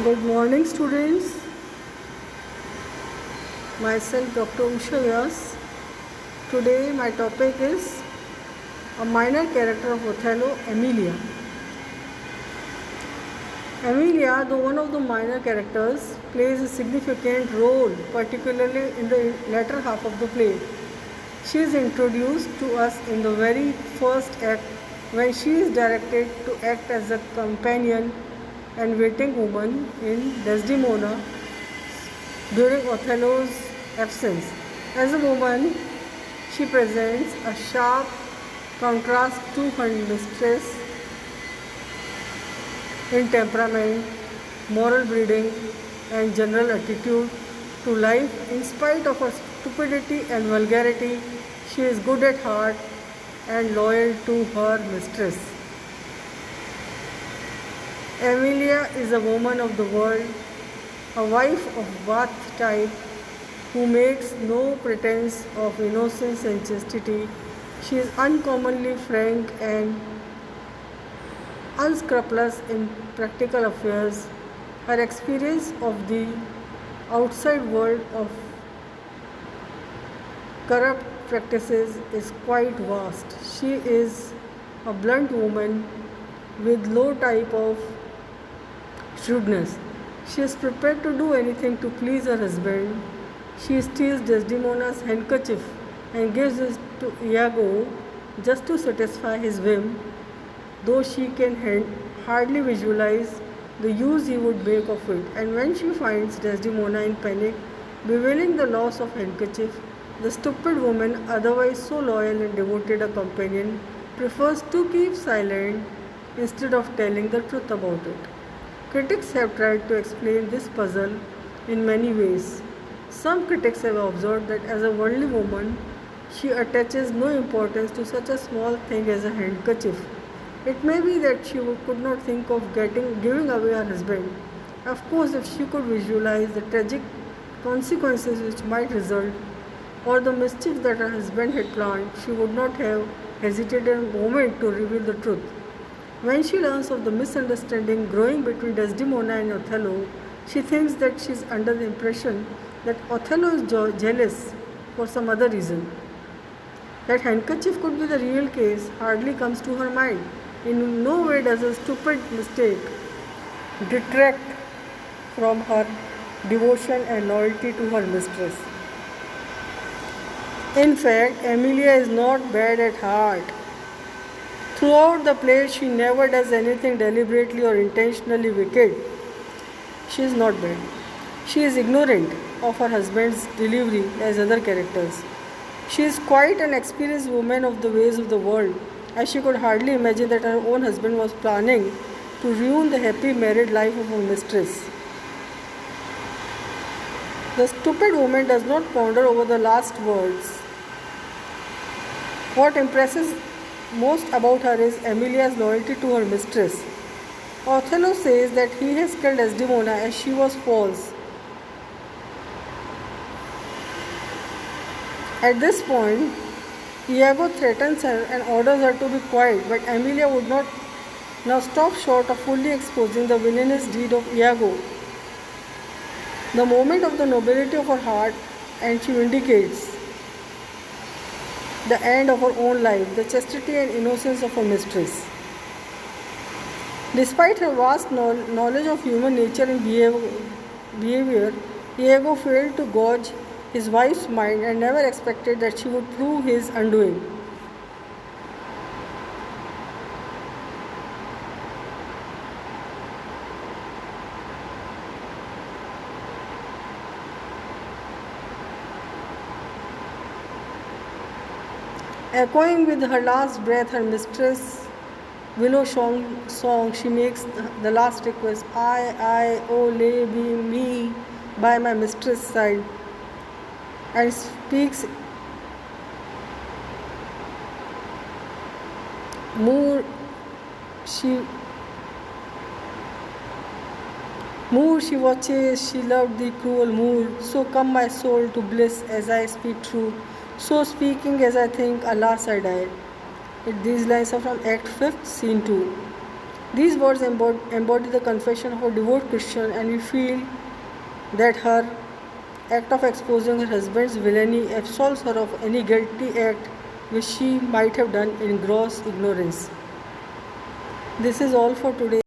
Good morning, students. Myself, Dr. Usha Vyas. Today, my topic is a minor character of Othello, Emilia. Emilia, though one of the minor characters, plays a significant role, particularly in the latter half of the play. She is introduced to us in the very first act when she is directed to act as a companion and waiting woman in Desdemona during Othello's absence. As a woman, she presents a sharp contrast to her mistress in temperament, moral breeding, and general attitude to life. In spite of her stupidity and vulgarity, she is good at heart and loyal to her mistress. Emilia is a woman of the world, a wife of Bath type who makes no pretense of innocence and chastity. She is uncommonly frank and unscrupulous in practical affairs. Her experience of the outside world of corrupt practices is quite vast. She is a blunt woman with low type of shrewdness. She is prepared to do anything to please her husband. She steals Desdemona's handkerchief and gives it to Iago just to satisfy his whim, though she can hardly visualize the use he would make of it. And when she finds Desdemona in panic, bewailing the loss of handkerchief, the stupid woman, otherwise so loyal and devoted a companion, prefers to keep silent instead of telling the truth about it. Critics have tried to explain this puzzle in many ways. Some critics have observed that as a worldly woman, she attaches no importance to such a small thing as a handkerchief. It may be that she could not think of giving away her husband. Of course, if she could visualize the tragic consequences which might result, or the mischief that her husband had planned, she would not have hesitated a moment to reveal the truth. When she learns of the misunderstanding growing between Desdemona and Othello, she thinks that she is under the impression that Othello is jealous for some other reason. That handkerchief could be the real case hardly comes to her mind. In no way does a stupid mistake detract from her devotion and loyalty to her mistress. In fact, Emilia is not bad at heart. Throughout the play, she never does anything deliberately or intentionally wicked. She is not bad. She is ignorant of her husband's delivery as other characters. She is quite an experienced woman of the ways of the world, as she could hardly imagine that her own husband was planning to ruin the happy married life of her mistress. The stupid woman does not ponder over the last words. What impresses most about her is Emilia's loyalty to her mistress. Othello says that he has killed Desdemona as she was false. At this point, Iago threatens her and orders her to be quiet, but Emilia would not now stop short of fully exposing the villainous deed of Iago. The moment of the nobility of her heart, and she vindicates the end of her own life, the chastity and innocence of her mistress. Despite her vast knowledge of human nature and behavior, Iago failed to gauge his wife's mind and never expected that she would prove his undoing. Echoing with her last breath her mistress' willow song, she makes the last request, oh, lay me by my mistress' side, and speaks Moor, she watches, she loved the cruel Moor. So come my soul to bliss as I speak true. So speaking as I think, alas I die. These lines are from Act 5, Scene 2. These words embody the confession of a devout Christian, and we feel that her act of exposing her husband's villainy absolves her of any guilty act which she might have done in gross ignorance. This is all for today.